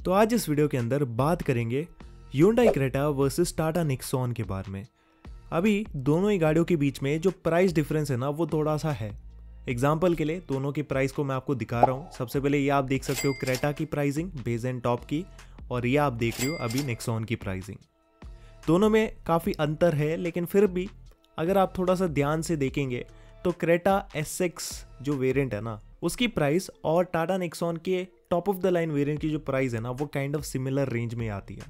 तो आज इस वीडियो के अंदर बात करेंगे Hyundai Creta versus Tata Nexon के बारे में। अभी दोनों ही गाड़ियों के बीच में जो प्राइस डिफरेंस है ना वो थोड़ा सा है। एग्जाम्पल के लिए दोनों की प्राइस को मैं आपको दिखा रहा हूँ। सबसे पहले ये आप देख सकते हो क्रेटा की प्राइसिंग बेस एंड टॉप की, और ये आप देख रहे हो अभी नेक्सॉन की प्राइसिंग। दोनों में काफ़ी अंतर है, लेकिन फिर भी अगर आप थोड़ा सा ध्यान से देखेंगे तो क्रेटा SX जो वेरिएंट है ना उसकी प्राइस और टाटा नेक्सॉन के top of the line variant की जो प्राइस है ना वो काइंड ऑफ सिमिलर रेंज में आती है।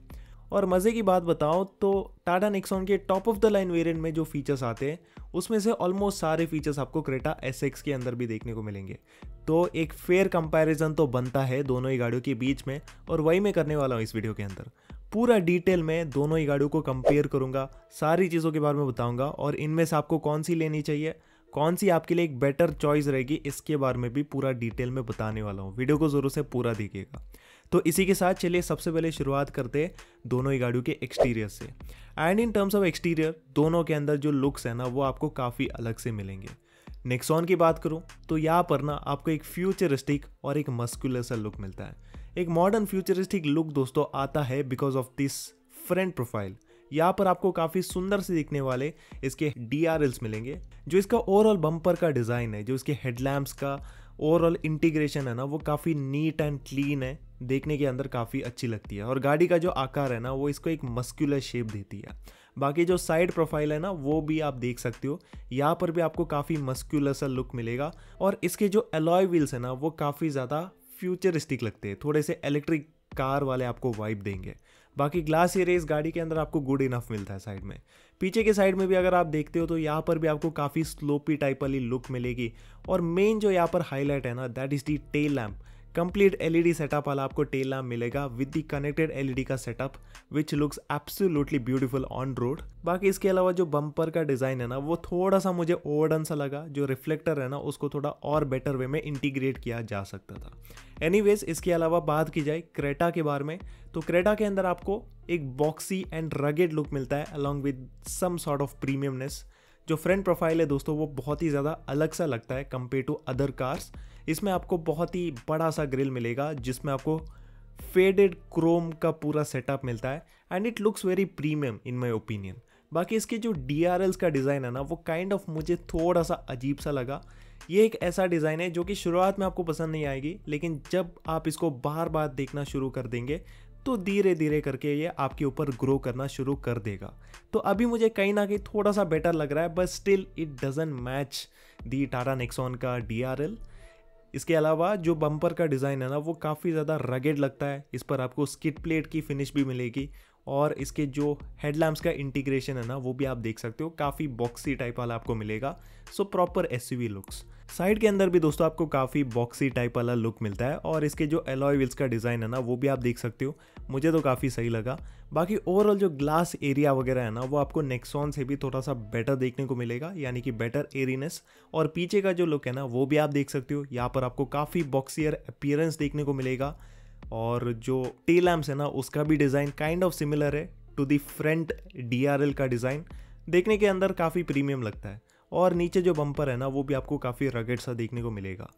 और मज़े की बात बताऊं तो टाटा नेक्सॉन के top of the line variant में जो फीचर्स आते हैं उसमें से ऑलमोस्ट सारे फीचर्स आपको क्रेटा SX के अंदर भी देखने को मिलेंगे। तो एक फेयर कंपैरिजन तो बनता है दोनों ही गाड़ियों के बीच में, और वही मैं करने वाला हूँ इस वीडियो के अंदर। पूरा डिटेल में दोनों ही गाड़ियों को कंपेयर करूंगा, सारी चीज़ों के बारे में बताऊंगा, और इनमें से आपको कौन सी लेनी चाहिए, कौन सी आपके लिए एक बेटर चॉइस रहेगी, इसके बारे में भी पूरा डिटेल में बताने वाला हूँ। वीडियो को ज़रूर से पूरा देखिएगा। तो इसी के साथ चलिए सबसे पहले शुरुआत करते हैं दोनों ही गाड़ियों के एक्सटीरियर से। And in terms of exterior दोनों के अंदर जो लुक्स है ना वो आपको काफ़ी अलग से मिलेंगे। नेक्सॉन की बात करूं तो यहाँ पर ना आपको एक फ्यूचरिस्टिक और एक मस्कुलर सा लुक मिलता है। एक मॉडर्न फ्यूचरिस्टिक लुक दोस्तों आता है because of this front profile. यहाँ पर आपको काफ़ी सुंदर से दिखने वाले इसके DRLs मिलेंगे। जो इसका ओवरऑल बम्पर का डिज़ाइन है, जो इसके हेडलैम्प्स का ओवरऑल इंटीग्रेशन है ना वो काफ़ी नीट एंड क्लीन है, देखने के अंदर काफ़ी अच्छी लगती है। और गाड़ी का जो आकार है ना वो इसको एक मस्कुलर शेप देती है। बाकी जो साइड प्रोफाइल है ना वो भी आप देख सकते हो, यहाँ पर भी आपको काफ़ी मस्कुलर सा लुक मिलेगा। और इसके जो अलॉय व्हील्स है ना वो काफ़ी ज़्यादा फ्यूचरिस्टिक लगते हैं, थोड़े से इलेक्ट्रिक कार वाले आपको वाइब देंगे। बाकी ग्लास एरिया इस गाड़ी के अंदर आपको गुड इनफ मिलता है साइड में। पीछे के साइड में भी अगर आप देखते हो तो यहाँ पर भी आपको काफ़ी स्लोपी टाइप वाली लुक मिलेगी। और मेन जो यहाँ पर हाईलाइट है ना that is the tail lamp. Complete LED setup वाला आपको टेल लैम्प मिलेगा विद दी कनेक्टेड LED का setup which looks absolutely beautiful on road. बाकी इसके अलावा जो बम्पर का डिज़ाइन है ना वो थोड़ा सा मुझे ओवरडन सा लगा। जो रिफ्लेक्टर है ना उसको थोड़ा और बेटर वे में इंटीग्रेट किया जा सकता था। एनीवेज इसके अलावा बात की जाए क्रेटा के बारे में तो क्रेटा के अंदर आपको एक बॉक्सी एंड रगेड लुक मिलता है along with some sort of premiumness. जो फ्रंट प्रोफाइल है दोस्तों वो बहुत ही ज़्यादा अलग सा लगता है कंपेयर टू अदर कार्स। इसमें आपको बहुत ही बड़ा सा ग्रिल मिलेगा जिसमें आपको फेडेड क्रोम का पूरा सेटअप मिलता है and it looks very premium in my opinion. बाकी इसके जो DRLs का डिज़ाइन है ना वो काइंड ऑफ मुझे थोड़ा सा अजीब सा लगा। ये एक ऐसा डिज़ाइन है जो कि शुरुआत में आपको पसंद नहीं आएगी, लेकिन जब आप इसको बार बार देखना शुरू कर देंगे तो धीरे धीरे करके ये आपके ऊपर ग्रो करना शुरू कर देगा। तो अभी मुझे कहीं ना कहीं थोड़ा सा बेटर लग रहा है, but still it doesn't match the Tata Nexon का DRL। इसके अलावा जो बम्पर का डिज़ाइन है ना वो काफ़ी ज़्यादा रगेड लगता है। इस पर आपको स्किड प्लेट की फिनिश भी मिलेगी, और इसके जो हेडलैम्प्स का इंटीग्रेशन है ना वो भी आप देख सकते हो, काफ़ी बॉक्सी टाइप वाला आपको मिलेगा। So proper SUV looks. Side के अंदर भी दोस्तों आपको काफ़ी बॉक्सी टाइप वाला लुक मिलता है, और इसके जो अलॉय व्हील्स का डिज़ाइन है ना वो भी आप देख सकते हो, मुझे तो काफ़ी सही लगा। बाकी ओवरऑल जो ग्लास एरिया वगैरह है ना वो आपको नेक्सॉन से भी थोड़ा सा बेटर देखने को मिलेगा, यानी कि बेटर एरीनेस। और पीछे का जो लुक है ना वो भी आप देख सकते हो, यहाँ पर आपको काफ़ी बॉक्सियर अपीयरेंस देखने को मिलेगा। और जो टेल लैम्प्स है ना उसका भी डिज़ाइन काइंड ऑफ सिमिलर है टू दी फ्रंट DRL का डिज़ाइन, देखने के अंदर काफ़ी प्रीमियम लगता है। और नीचे जो बम्पर है ना वो भी आपको काफ़ी रगेड सा देखने को मिलेगा।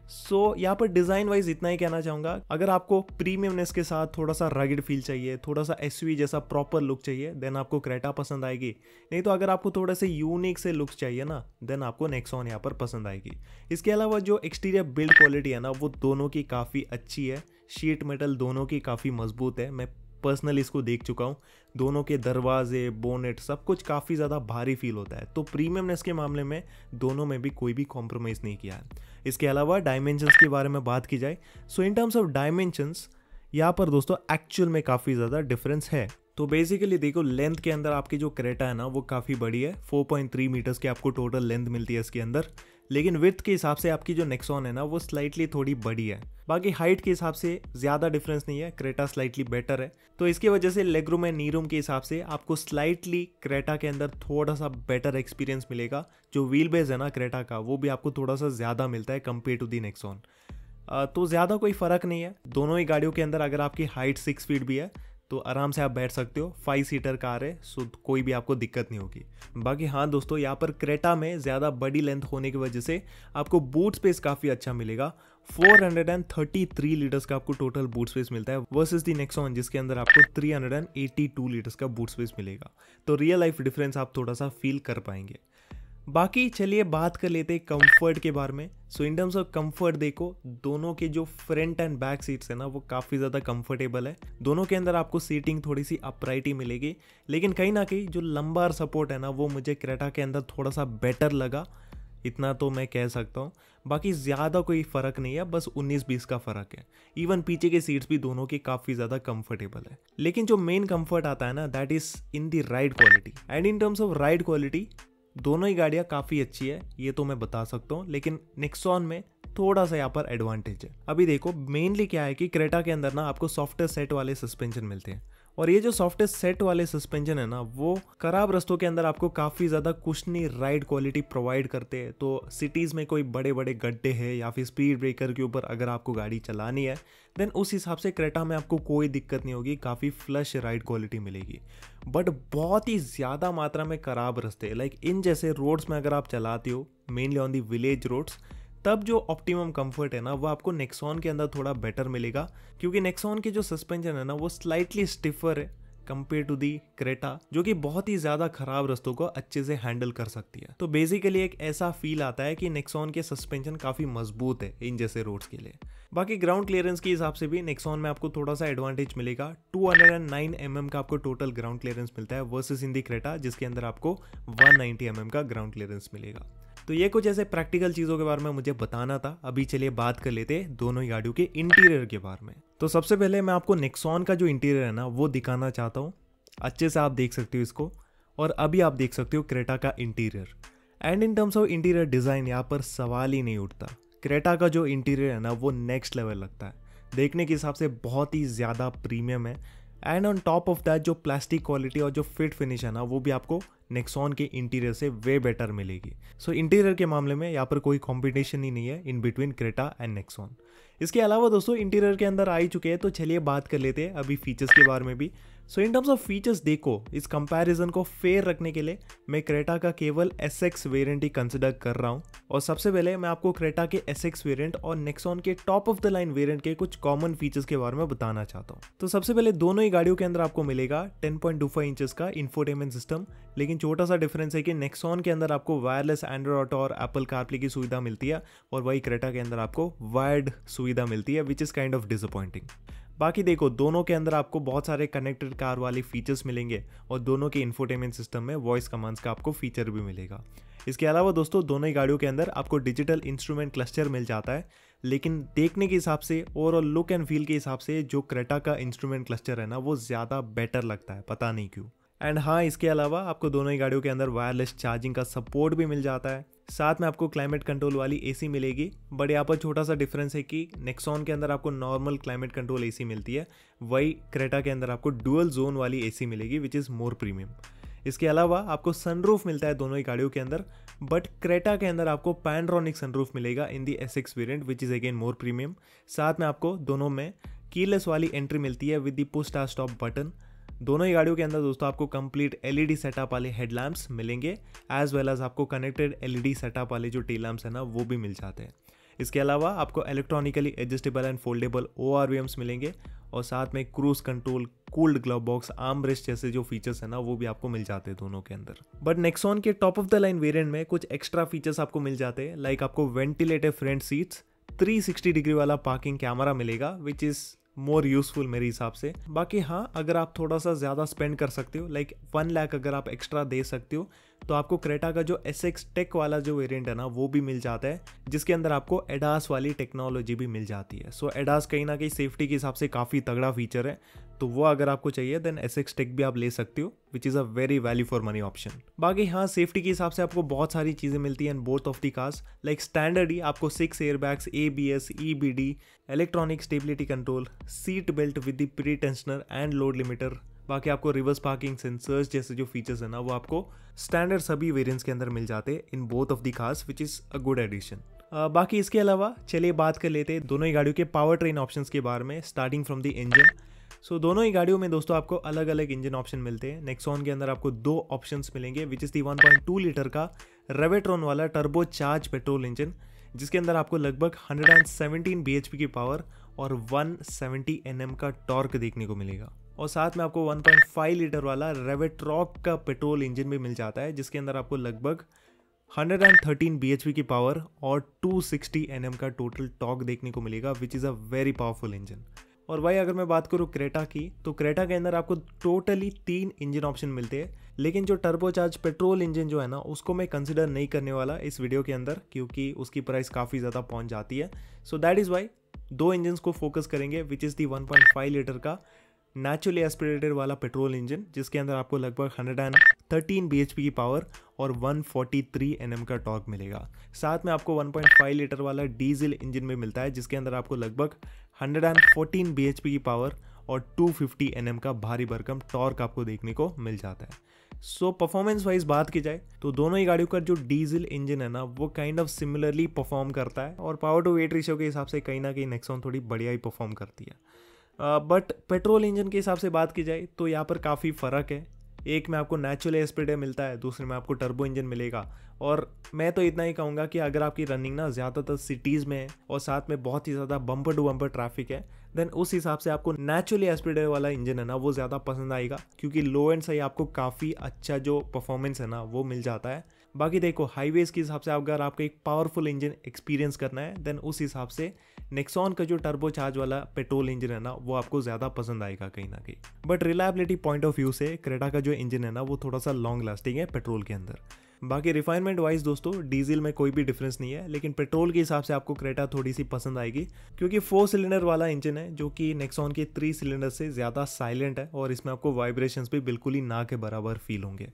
सो यहाँ पर डिज़ाइन वाइज इतना ही कहना चाहूँगा। अगर आपको प्रीमियमनेस के साथ थोड़ा सा रगेड फील चाहिए, थोड़ा सा SUV जैसा प्रॉपर लुक चाहिए, देन आपको क्रेटा पसंद आएगी। नहीं तो अगर आपको थोड़े से यूनिक से लुक्स चाहिए ना देन आपको नेक्सॉन यहाँ पर पसंद आएगी। इसके अलावा जो एक्सटीरियर बिल्ड क्वालिटी है ना वो दोनों की काफ़ी अच्छी है। शीट मेटल दोनों की काफ़ी मजबूत है। मैं पर्सनली इसको देख चुका हूँ। दोनों के दरवाजे, बोनेट सब कुछ काफ़ी ज़्यादा भारी फील होता है। तो प्रीमियमनेस के मामले में दोनों में भी कोई भी कॉम्प्रोमाइज़ नहीं किया है। इसके अलावा डायमेंशंस के बारे में बात की जाए सो इन टर्म्स ऑफ डायमेंशंस यहाँ पर दोस्तों एक्चुअल में काफ़ी ज़्यादा डिफरेंस है। तो बेसिकली देखो लेंथ के अंदर आपकी जो क्रेटा है ना वो काफ़ी बड़ी है। 4.3 मीटर्स की आपको टोटल लेंथ मिलती है इसके अंदर, लेकिन विड्थ के हिसाब से आपकी जो नेक्सॉन है ना वो स्लाइटली थोड़ी बड़ी है। बाकी हाइट के हिसाब से ज़्यादा डिफरेंस नहीं है, क्रेटा स्लाइटली बेटर है। तो इसकी वजह से leg room and knee room के हिसाब से आपको स्लाइटली क्रेटा के अंदर थोड़ा सा बेटर एक्सपीरियंस मिलेगा। जो व्हील बेस है ना क्रेटा का वो भी आपको थोड़ा सा ज़्यादा मिलता है कंपेयर टू दी नेक्सॉन। तो ज़्यादा कोई फ़र्क नहीं है दोनों ही गाड़ियों के अंदर। अगर आपकी हाइट 6 फीट भी है तो आराम से आप बैठ सकते हो। 5 सीटर कार है, सो कोई भी आपको दिक्कत नहीं होगी। बाकी हाँ दोस्तों, यहाँ पर क्रेटा में ज़्यादा बड़ी लेंथ होने की वजह से आपको बूट स्पेस काफ़ी अच्छा मिलेगा। 433 लीटर्स का आपको टोटल बूट स्पेस मिलता है वर्सेस दी नेक्सॉन जिसके अंदर आपको 382 लीटर्स का बूट स्पेस मिलेगा। तो रियल लाइफ डिफरेंस आप थोड़ा सा फील कर पाएंगे। बाकी चलिए बात कर लेते हैं कंफर्ट के बारे में। So in terms of comfort देखो, दोनों के जो फ्रंट एंड बैक सीट्स है ना वो काफ़ी ज़्यादा कंफर्टेबल है। दोनों के अंदर आपको सीटिंग थोड़ी सी अपराइट ही मिलेगी, लेकिन कहीं ना कहीं जो लंबार सपोर्ट है ना वो मुझे क्रेटा के अंदर थोड़ा सा बेटर लगा, इतना तो मैं कह सकता हूँ। बाकी ज़्यादा कोई फ़र्क नहीं है, बस 19-20 का फ़र्क है। इवन पीछे के सीट्स भी दोनों की काफ़ी ज़्यादा कंफर्टेबल है। लेकिन जो मेन कंफर्ट आता है ना that is in the ride quality. And in terms of ride quality दोनों ही गाड़ियाँ काफ़ी अच्छी है, ये तो मैं बता सकता हूँ। लेकिन नेक्सॉन में थोड़ा सा यहाँ पर एडवांटेज है। अभी देखो मेनली क्या है कि क्रेटा के अंदर ना आपको सॉफ्टवेयर सेट वाले सस्पेंशन मिलते हैं, और ये जो सॉफ्टवेयर सेट वाले सस्पेंशन है ना वो खराब रास्तों के अंदर आपको काफ़ी ज़्यादा कुशनी राइड क्वालिटी प्रोवाइड करते हैं। तो सिटीज़ में कोई बड़े बड़े गड्ढे हैं या फिर स्पीड ब्रेकर के ऊपर अगर आपको गाड़ी चलानी है देन उस हिसाब से क्रेटा में आपको कोई दिक्कत नहीं होगी, काफ़ी फ्लश राइड क्वालिटी मिलेगी। बट बहुत ही ज़्यादा मात्रा में खराब रास्ते लाइक इन जैसे रोड्स में अगर आप चलाते हो, mainly on the village roads, तब जो ऑप्टिमम कंफर्ट है ना वो आपको नेक्सॉन के अंदर थोड़ा बेटर मिलेगा, क्योंकि नेक्सॉन की जो सस्पेंशन है ना वो स्लाइटली स्टिफर है कंपेयर टू दी क्रेटा, जो कि बहुत ही ज़्यादा खराब रास्तों को अच्छे से हैंडल कर सकती है। तो बेसिकली एक ऐसा फील आता है कि नेक्सॉन के सस्पेंशन काफ़ी मजबूत है इन जैसे रोड्स के लिए। बाकी ग्राउंड क्लियरेंस के हिसाब से भी नेक्सॉन में आपको थोड़ा सा एडवांटेज मिलेगा। 209 mm का आपको टोटल ग्राउंड क्लियरेंस मिलता है वर्सेस इन दी क्रेटा जिसके अंदर आपको 190 mm का ग्राउंड क्लियरेंस मिलेगा। तो ये कुछ ऐसे प्रैक्टिकल चीज़ों के बारे में मुझे बताना था। अभी चलिए बात कर लेते हैं दोनों ही गाड़ियों के इंटीरियर के बारे में। तो सबसे पहले मैं आपको नेक्सॉन का जो इंटीरियर है ना वो दिखाना चाहता हूँ। अच्छे से आप देख सकते हो इसको, और अभी आप देख सकते हो क्रेटा का interior. And in terms of interior design यहाँ पर सवाल ही नहीं उठता। क्रेटा का जो इंटीरियर है ना वो नेक्स्ट लेवल लगता है, देखने के हिसाब से बहुत ही ज़्यादा प्रीमियम है। And on top of that जो प्लास्टिक क्वालिटी और जो फिट फिनिश है ना वो भी आपको नेक्सॉन के इंटीरियर से वे बेटर मिलेगी। सो इंटीरियर के मामले में यहाँ पर कोई कॉम्पिटिशन ही नहीं है in between Creta and Nexon. इसके अलावा दोस्तों इंटीरियर के अंदर आ ही चुके हैं, तो चलिए बात कर लेते हैं अभी फीचर्स के बारे में भी। सो इन टर्म्स ऑफ फीचर्स देखो, इस कंपैरिजन को फेयर रखने के लिए मैं क्रेटा का केवल SX वेरिएंट ही कंसिडर कर रहा हूँ। और सबसे पहले मैं आपको क्रेटा के SX वेरिएंट और नेक्सॉन के top of the line variant के कुछ कॉमन फीचर्स के बारे में बताना चाहता हूँ। तो सबसे पहले दोनों ही गाड़ियों के अंदर आपको मिलेगा 10.25 इंचेस का इंफोटेनमेंट सिस्टम, लेकिन छोटा सा डिफरेंस है कि नेक्सॉन के अंदर आपको वायरलेस एंड्रॉइड ऑटो और एप्पल कारप्ले की सुविधा मिलती है, और वही क्रेटा के अंदर आपको वायर्ड सुविधा मिलती है, which is kind of disappointing. बाकी देखो दोनों के अंदर आपको बहुत सारे कनेक्टेड कार वाले फीचर्स मिलेंगे, और दोनों के इंफोटेनमेंट सिस्टम में वॉइस कमांड्स का आपको फीचर भी मिलेगा। इसके अलावा दोस्तों दोनों ही गाड़ियों के अंदर आपको डिजिटल इंस्ट्रूमेंट क्लस्टर मिल जाता है, लेकिन देखने के हिसाब से ओवरऑल लुक एंड फील के हिसाब से जो क्रेटा का इंस्ट्रूमेंट क्लस्टर है ना वो ज़्यादा बेटर लगता है, पता नहीं क्यों। एंड हाँ, इसके अलावा आपको दोनों ही गाड़ियों के अंदर वायरलेस चार्जिंग का सपोर्ट भी मिल जाता है। साथ में आपको क्लाइमेट कंट्रोल वाली AC मिलेगी, बट यहाँ पर छोटा सा डिफरेंस है कि नेक्सॉन के अंदर आपको नॉर्मल क्लाइमेट कंट्रोल AC मिलती है, वही क्रेटा के अंदर आपको डुअल जोन वाली AC मिलेगी विच इज़ मोर प्रीमियम। इसके अलावा आपको सनरूफ मिलता है दोनों ही गाड़ियों के अंदर, बट क्रेटा के अंदर आपको पैनोरामिक सनरूफ मिलेगा इन दी SX variant which is again more premium. साथ में आपको दोनों में कीलेस वाली एंट्री मिलती है with the push start stop button. दोनों ही गाड़ियों के अंदर दोस्तों आपको कंप्लीट LED सेटअप वाले हेडलैम्प्स मिलेंगे, एज वेल एज आपको कनेक्टेड LED सेटअप वाले जो टेल लैम्प्स है ना वो भी मिल जाते हैं। इसके अलावा आपको electronically adjustable and foldable ORVMs मिलेंगे, और साथ में cruise control, cooled glove box, arm rest जैसे जो फीचर्स है ना वो भी आपको मिल जाते हैं दोनों के अंदर। बट नेक्सॉन के top of the line variant में कुछ एक्स्ट्रा फीचर्स आपको मिल जाते हैं, लाइक आपको वेंटिलेटेड फ्रंट सीट्स, 360 डिग्री वाला पार्किंग कैमरा मिलेगा विच इज़ मोर यूजफुल मेरे हिसाब से। बाकी हाँ, अगर आप थोड़ा सा ज़्यादा स्पेंड कर सकते हो, लाइक 1 लाख अगर आप एक्स्ट्रा दे सकते हो, तो आपको क्रेटा का जो SX टेक वाला जो वेरिएंट है ना वो भी मिल जाता है, जिसके अंदर आपको एडास वाली टेक्नोलॉजी भी मिल जाती है। सो एडास कहीं ना कहीं सेफ्टी के हिसाब से काफ़ी तगड़ा फीचर है, तो वो अगर आपको चाहिए देन SX टेक भी आप ले सकते हो, which is a very value for money option. बाकी हाँ, सेफ्टी के हिसाब से आपको बहुत सारी चीज़ें मिलती हैं in both of the cars, like standard ही आपको 6 airbags, ABS, EBD, electronic stability control, seat belt with the pretensioner and load limiter. बाकी आपको रिवर्स पार्किंग सेंसर्स जैसे जो फीचर्स है ना वो आपको स्टैंडर्ड सभी वेरिएंट्स के अंदर मिल जाते हैं in both of the cars, which is a good addition. बाकी इसके अलावा चलिए बात कर लेते हैं दोनों ही गाड़ियों के पावर ट्रेन ऑप्शंस के बारे में, स्टार्टिंग फ्रॉम द इंजन। सो दोनों ही गाड़ियों में दोस्तों आपको अलग अलग इंजन ऑप्शन मिलते हैं। नेक्सॉन के अंदर आपको 2 ऑप्शंस मिलेंगे, विच इज़ दी 1.2 लीटर का रेवेट्रॉन वाला टर्बो चार्ज पेट्रोल इंजन, जिसके अंदर आपको लगभग 117 bhp की पावर और 170 Nm का टॉर्क देखने को मिलेगा। और साथ में आपको 1.5 लीटर वाला रेवेट्रॉक का पेट्रोल इंजन भी मिल जाता है, जिसके अंदर आपको लगभग 113 bhp की पावर और 260 Nm का टोटल टॉर्क देखने को मिलेगा, विच is a very powerful engine. और भाई अगर मैं बात करूँ क्रेटा की, तो क्रेटा के अंदर आपको टोटली 3 इंजन ऑप्शन मिलते हैं, लेकिन जो टर्बोचार्ज पेट्रोल इंजन जो है ना, उसको मैं कंसिडर नहीं करने वाला इस वीडियो के अंदर, क्योंकि उसकी प्राइस काफ़ी ज़्यादा पहुंच जाती है। So that is why 2 engine को फोकस करेंगे, विच इज़ दी 1.5 लीटर का नेचुरली एस्पिरेटेड वाला पेट्रोल इंजन, जिसके अंदर आपको लगभग 113 bhp की पावर और 143 Nm का टॉर्क मिलेगा। साथ में आपको 1.5 लीटर वाला डीजल इंजन में मिलता है, जिसके अंदर आपको लगभग 114 bhp की पावर और 250 Nm का भारी भरकम टॉर्क आपको देखने को मिल जाता है। सो परफॉर्मेंस वाइज बात की जाए तो दोनों ही गाड़ियों का जो डीजल इंजन है ना, वो काइंड ऑफ सिमिलरली परफॉर्म करता है, और पावर टू वेट रेशियो के हिसाब से कहीं ना कहीं नेक्सॉन थोड़ी बढ़िया ही परफॉर्म करती है। बट पेट्रोल इंजन के हिसाब से बात की जाए तो यहाँ पर काफ़ी फ़र्क है। एक में आपको नेचुरल एस्पिरेटेड मिलता है, दूसरे में आपको टर्बो इंजन मिलेगा। और मैं तो इतना ही कहूँगा कि अगर आपकी रनिंग ना ज़्यादातर सिटीज़ में है और साथ में बहुत ही ज़्यादा बम्पर टू बम्पर ट्रैफिक है, देन उस हिसाब से आपको नेचुरली एस्पिरेटेड वाला इंजन है ना, वो ज़्यादा पसंद आएगा, क्योंकि लो एंड सही आपको काफ़ी अच्छा जो परफॉर्मेंस है ना वो मिल जाता है। बाकी देखो हाईवेज़ के हिसाब से अगर आपको एक पावरफुल इंजन एक्सपीरियंस करना है, देन उस हिसाब से नेक्सॉन का जो टर्बो चार्ज वाला पेट्रोल इंजन है ना, वो आपको ज़्यादा पसंद आएगा कहीं ना कहीं। But reliability point of view से क्रेटा का जो इंजन है ना, वो थोड़ा सा लॉन्ग लास्टिंग है पेट्रोल के अंदर। बाकी रिफाइनमेंट वाइज दोस्तों डीजल में कोई भी डिफरेंस नहीं है, लेकिन पेट्रोल के हिसाब से आपको क्रेटा थोड़ी सी पसंद आएगी, क्योंकि 4 सिलेंडर वाला इंजन है, जो कि नेक्सॉन के 3 सिलेंडर से ज़्यादा साइलेंट है, और इसमें आपको वाइब्रेशंस भी बिल्कुल ही ना के बराबर फील होंगे।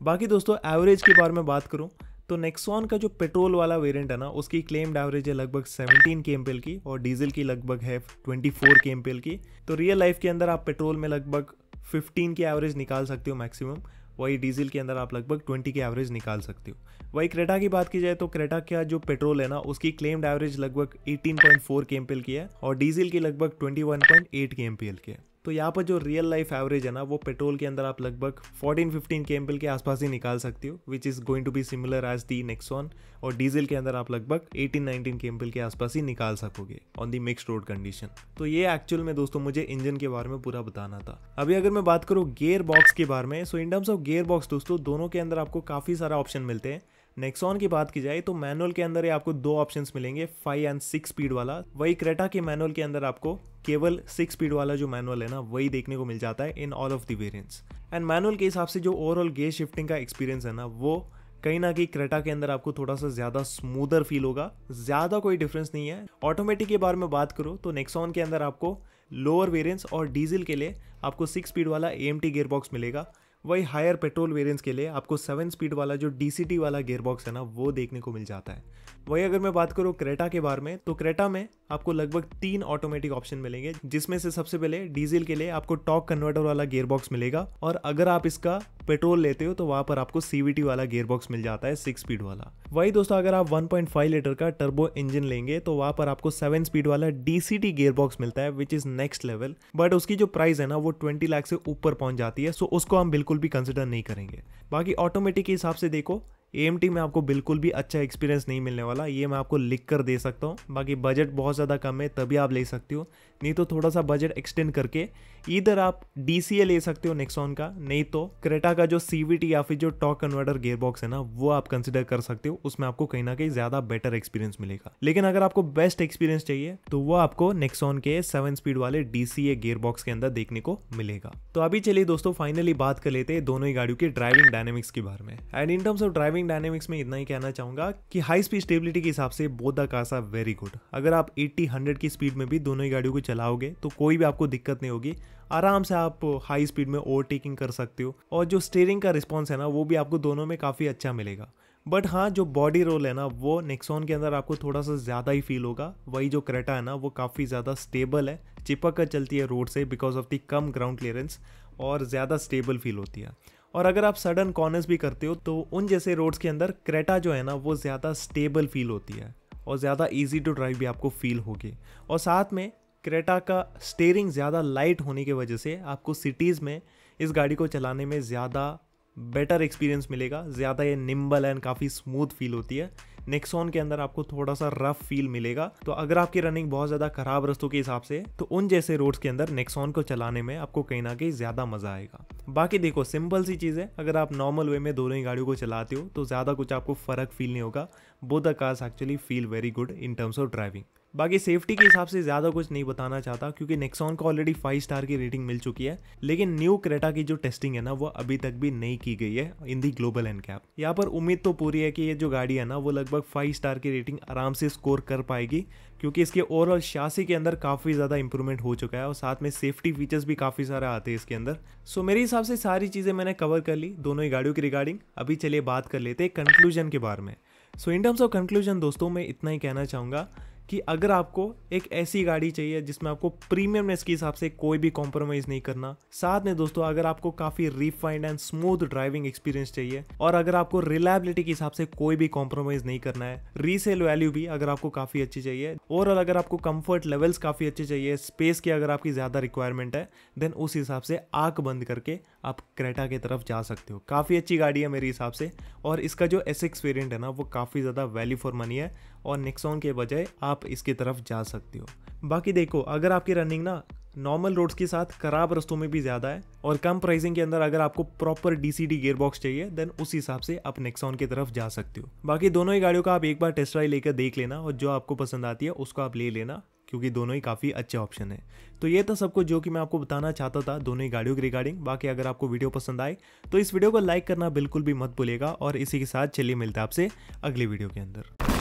बाकी दोस्तों एवरेज के बारे में बात करूं तो नेक्सॉन का जो पेट्रोल वाला वेरिएंट है ना, उसकी क्लेम्ड एवरेज है लगभग 17 kmpl की, और डीजल की लगभग है 24 kmpl की। तो रियल लाइफ के अंदर आप पेट्रोल में लगभग 15 की एवरेज निकाल सकते हो मैक्सिमम, वही डीजल के अंदर आप लगभग 20 की एवरेज निकाल सकते हो। वही क्रेटा की बात की जाए तो क्रेटा का जो पेट्रोल है ना, उसकी क्लेम्ड एवरेज लगभग 18.4 kmpl की है, और डीजल की लगभग 21.8 kmpl की है। तो यहाँ पर जो रियल लाइफ एवरेज है ना, वो पेट्रोल के अंदर आप लगभग 14-15 kmpl के आसपास ही निकाल सकते हो, which is going to be similar as the Nexon. और डीजल के अंदर आप लगभग 18-19 kmpl के आसपास ही निकाल सकोगे on the mixed road condition. तो ये एक्चुअल में दोस्तों मुझे इंजन के बारे में पूरा बताना था। अभी अगर मैं बात करूँ गियर बॉक्स के बारे में, so in terms of gearbox दोस्तों दोनों के अंदर आपको काफ़ी सारा ऑप्शन मिलते हैं। नेक्सॉन की बात की जाए तो मैनुअल के अंदर आपको 2 ऑप्शंस मिलेंगे, 5 एंड 6 स्पीड वाला। वही क्रेटा के मैनुअल के अंदर आपको केवल 6 स्पीड वाला जो मैनुअल है ना, वही देखने को मिल जाता है in all of the variants. And manual के हिसाब से जो ओवरऑल गियर शिफ्टिंग का एक्सपीरियंस है ना, वो कहीं ना कहीं क्रेटा के अंदर आपको थोड़ा सा ज़्यादा स्मूदर फील होगा, ज़्यादा कोई डिफरेंस नहीं है। ऑटोमेटिक के बारे में बात करूँ तो नेक्सॉन के अंदर आपको लोअर वेरिएंट्स और डीजल के लिए आपको 6 स्पीड वाला AMT गियर बॉक्स मिलेगा। वही हायर पेट्रोल वेरिएंट्स के लिए आपको 7 स्पीड वाला जो DCT वाला गियर बॉक्स है ना, वो देखने को मिल जाता है। वही अगर मैं बात करूँ क्रेटा के बारे में, तो क्रेटा में आपको लगभग 3 ऑटोमेटिक ऑप्शन मिलेंगे, जिसमें से सबसे पहले डीजल के लिए आपको टॉर्क कन्वर्टर वाला गियर बॉक्स मिलेगा, और अगर आप इसका पेट्रोल लेते हो तो वहां पर आपको CVT वाला गियर बॉक्स मिल जाता है 6 स्पीड वाला। वही दोस्तों अगर आप 1.5 लीटर का टर्बो इंजन लेंगे तो वहां पर आपको 7 स्पीड वाला DCT गियर बॉक्स मिलता है, which is next level. But उसकी जो प्राइस है ना, वो 20 लाख से ऊपर पहुंच जाती है, सो उसको हम बिल्कुल भी कंसिडर नहीं करेंगे। बाकी ऑटोमेटिक के हिसाब से देखो AMT में आपको बिल्कुल भी अच्छा एक्सपीरियंस नहीं मिलने वाला, ये मैं आपको लिख कर दे सकता हूँ। बाकी बजट बहुत ज़्यादा कम है तभी आप ले सकते हो, नहीं तो थोड़ा सा बजट एक्सटेंड करके इधर आप DCA ले सकते हो नेक्सॉन का, नहीं तो क्रेटा का जो CVT या फिर जो टॉर्क कन्वर्टर गियर बॉक्स है ना, वो आप कंसिडर कर सकते हो। उसमें आपको कहीं ना कहीं ज़्यादा बेटर एक्सपीरियंस मिलेगा। लेकिन अगर आपको बेस्ट एक्सपीरियंस चाहिए तो वो आपको नेक्सॉन के 7 स्पीड वाले DCA गियर बॉक्स के अंदर देखने को मिलेगा। तो अभी चलिए दोस्तों फाइनली बात कर लेते हैं दोनों ही गाड़ियों की ड्राइविंग डायनेमिक्स के बारे में। And in terms of driving dynamics में इतना ही कहना चाहूंगा कि हाई स्पीड स्टेबिलिटी के हिसाब से both the cars are very good. अगर आप 80-100 की स्पीड में भी दोनों ही गाड़ियों को चलाओगे तो कोई भी आपको दिक्कत नहीं होगी, आराम से आप हाई स्पीड में ओवरटेकिंग कर सकते हो, और जो स्टीयरिंग का रिस्पॉन्स है ना, वो भी आपको दोनों में काफ़ी अच्छा मिलेगा। बट हाँ, जो बॉडी रोल है ना, वो नेक्सॉन के अंदर आपको थोड़ा सा ज़्यादा ही फील होगा। वही जो क्रेटा है ना, वो काफ़ी ज़्यादा स्टेबल है, चिपक कर चलती है रोड से because of the come ground clearance, और ज़्यादा स्टेबल फील होती है। और अगर आप सडन कॉर्नर्स भी करते हो तो उन जैसे रोड्स के अंदर क्रेटा जो है ना, वो ज़्यादा स्टेबल फील होती है, और ज़्यादा ईजी टू ड्राइव भी आपको फील होगी। और साथ में क्रेटा का स्टीयरिंग ज़्यादा लाइट होने की वजह से आपको सिटीज़ में इस गाड़ी को चलाने में ज़्यादा बेटर एक्सपीरियंस मिलेगा, ज़्यादा ये निम्बल एंड काफ़ी स्मूथ फील होती है। नेक्सॉन के अंदर आपको थोड़ा सा रफ फील मिलेगा। तो अगर आपकी रनिंग बहुत ज़्यादा खराब रास्तों के हिसाब से, तो उन जैसे रोड्स के अंदर नेक्सॉन को चलाने में आपको कहीं ना कहीं ज़्यादा मज़ा आएगा। बाकी देखो सिंपल सी चीज़ है, अगर आप नॉर्मल वे में दोनों ही गाड़ियों को चलाते हो तो ज़्यादा कुछ आपको फ़र्क फील नहीं होगा। Both the cars actually feel very good in terms of driving. बाकी सेफ्टी के हिसाब से ज़्यादा कुछ नहीं बताना चाहता क्योंकि नेक्सॉन को ऑलरेडी 5 स्टार की रेटिंग मिल चुकी है, लेकिन न्यू क्रेटा की जो टेस्टिंग है ना वो अभी तक भी नहीं की गई है इन दी ग्लोबल एनकैप। यहाँ पर उम्मीद तो पूरी है कि ये जो गाड़ी है ना वो लगभग 5 स्टार की रेटिंग आराम से स्कोर कर पाएगी, क्योंकि इसके ओवरऑल शासी के अंदर काफ़ी ज़्यादा इंप्रूवमेंट हो चुका है और साथ में सेफ्टी फीचर्स भी काफ़ी सारे आते हैं इसके अंदर। सो मेरे हिसाब से सारी चीज़ें मैंने कवर कर ली दोनों ही गाड़ियों की रिगार्डिंग। अभी चलिए बात कर लेते हैं कंक्लूजन के बारे में। So in terms of conclusion दोस्तों मैं इतना ही कहना चाहूँगा कि अगर आपको एक ऐसी गाड़ी चाहिए जिसमें आपको प्रीमियमनेस के हिसाब से कोई भी कॉम्प्रोमाइज़ नहीं करना, साथ में दोस्तों अगर आपको काफ़ी refined and smooth driving experience चाहिए, और अगर आपको रिलायबिलिटी के हिसाब से कोई भी कॉम्प्रोमाइज़ नहीं करना है, रीसेल वैल्यू भी अगर आपको काफ़ी अच्छी चाहिए, ओवरऑल अगर आपको कंफर्ट लेवल्स काफ़ी अच्छे चाहिए, स्पेस की अगर आपकी ज़्यादा रिक्वायरमेंट है, देन उस हिसाब से आंख बंद करके आप क्रेटा की तरफ जा सकते हो। काफ़ी अच्छी गाड़ी है मेरे हिसाब से, और इसका जो एसएक्स वेरिएंट है ना वो काफ़ी ज़्यादा वैल्यू फॉर मनी है, और नेक्सॉन के बजाय आप इसकी तरफ जा सकते हो। बाकी देखो अगर आपकी रनिंग ना नॉर्मल रोड्स के साथ खराब रास्तों में भी ज़्यादा है और कम प्राइसिंग के अंदर अगर आपको प्रॉपर डीसीडी गियर बॉक्स चाहिए, देन उस हिसाब से आप नेक्सॉन की तरफ जा सकते हो। बाकी दोनों ही गाड़ियों का आप एक बार टेस्ट ड्राइव लेकर देख लेना, और जो आपको पसंद आती है उसको आप ले लेना, क्योंकि दोनों ही काफ़ी अच्छे ऑप्शन है। तो ये था सब कुछ जो कि मैं आपको बताना चाहता था दोनों ही गाड़ियों के रिगार्डिंग। बाकी अगर आपको वीडियो पसंद आए तो इस वीडियो को लाइक करना बिल्कुल भी मत भूलिएगा, और इसी के साथ चलिए मिलते हैं आपसे अगली वीडियो के अंदर।